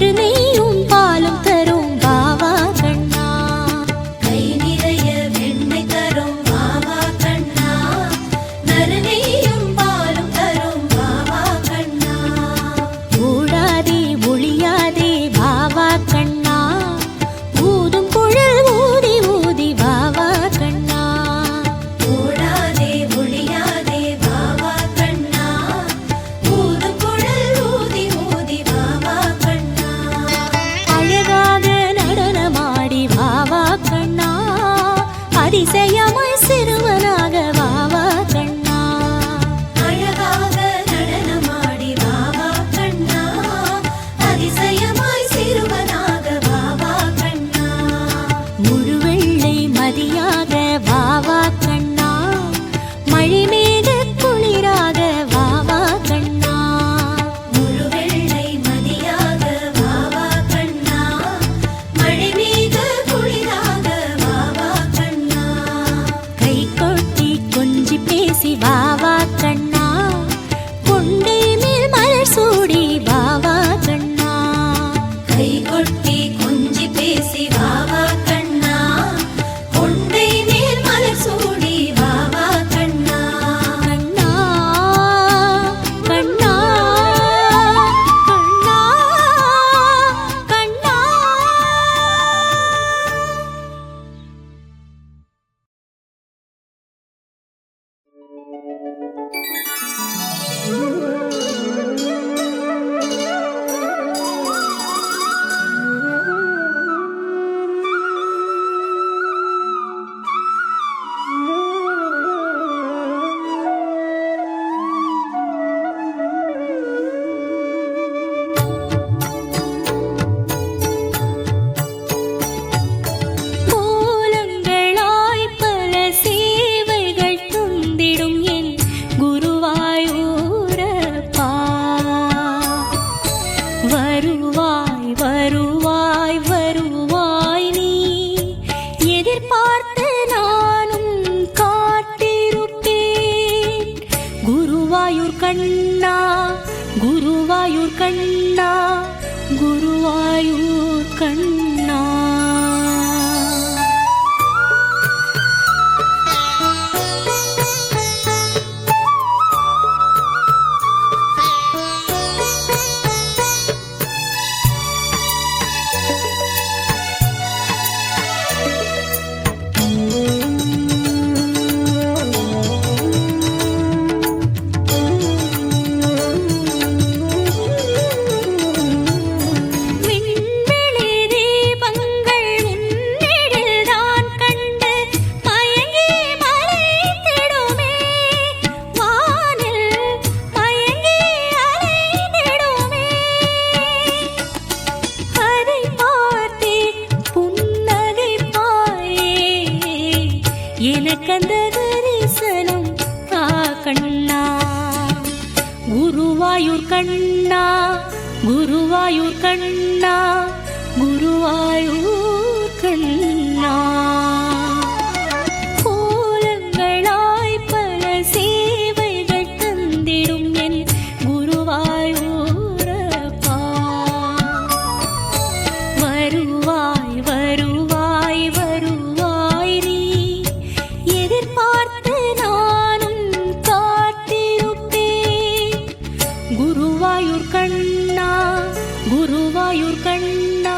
நறுநெய்யும் பாலும் தரும் வாவா கண்ணா. கை நிறைய வெண்ணெய் தரும் வாவா கண்ணா, நறுநெய்யும் பாலும் தரும் வாவா கண்ணா. ஓடாதே ஒளியாதே வாவா கண்ணா, ஊதும் குழல் ஊதி ஊதி வாவா கண்ணா. ஓடாதே ஒளியாதே வாவா கண்ணா, ஊதும் குழல் ஊதி ஊதி வாவா கண்ணா. அழகாக நடனமாடி வாவா கண்ணா, அதிசயமாய் சிறுவனாக வாவா கண்ணா. அழகாக நடனமாடி வாவா கண்ணா, அதிசயமாய் சிறுவனாக வாவா கண்ணா. முழுவெள்ளை மதியாக வாவா கண்ணா, மழைமேக குளிராக வாவா கண்ணா. முழுவெள்ளை மதியாக வாவா கண்ணா, மழைமீக குளிராக வாவா கண்ணா. கை கொட்டி கொஞ்சி பேசி வாவா கண்ணா, கொண்டை மேல் மலர் சூடி வாவா கண்ணா. கை கொட்டி கொஞ்சி பேசி வாவா கண்ணா, கொண்டை மேல் மலர் சூடி வாவா கண்ணா. கண்ணா கண்ணா கண்ணா கண்ணா. கோலங்களாய் பல சேவைகள் தந்திடும் என் குருவாயூரப்பா. வருவாய் வருவாய் வருவாய் நீ, எதிர்பார்த்து நானும் காத்திருப்பேன். குருவாயூர் கண்ணா குருவாயூர் கண்ணா குருவாயூர் கண்ணா. விண்வெளி தீபங்கள் உன்னிடல்தான் கண்டு மயங்கி மலைந்திடுமே, வானில் மயங்கி அலைந்திடுமே. அதை பார்த்தே புன்னகைப்பாயே, எனக்கந்த தரிசனம் தா கண்ணா. குருவாயூர் கண்ணா குருவாயூர் கண்ணா குருவாயூர் கண்ணா. கோலங்களாய் பல சேவைகள் தந்திடும் என் குருவாயூரப்பா. வருவாய் வருவாய் வருவாய் நீ, எதிர்பார்த்து நானும் காத்திருப்பேன். குருவாயூர் கண்ணா குருவாயூர் கண்ணா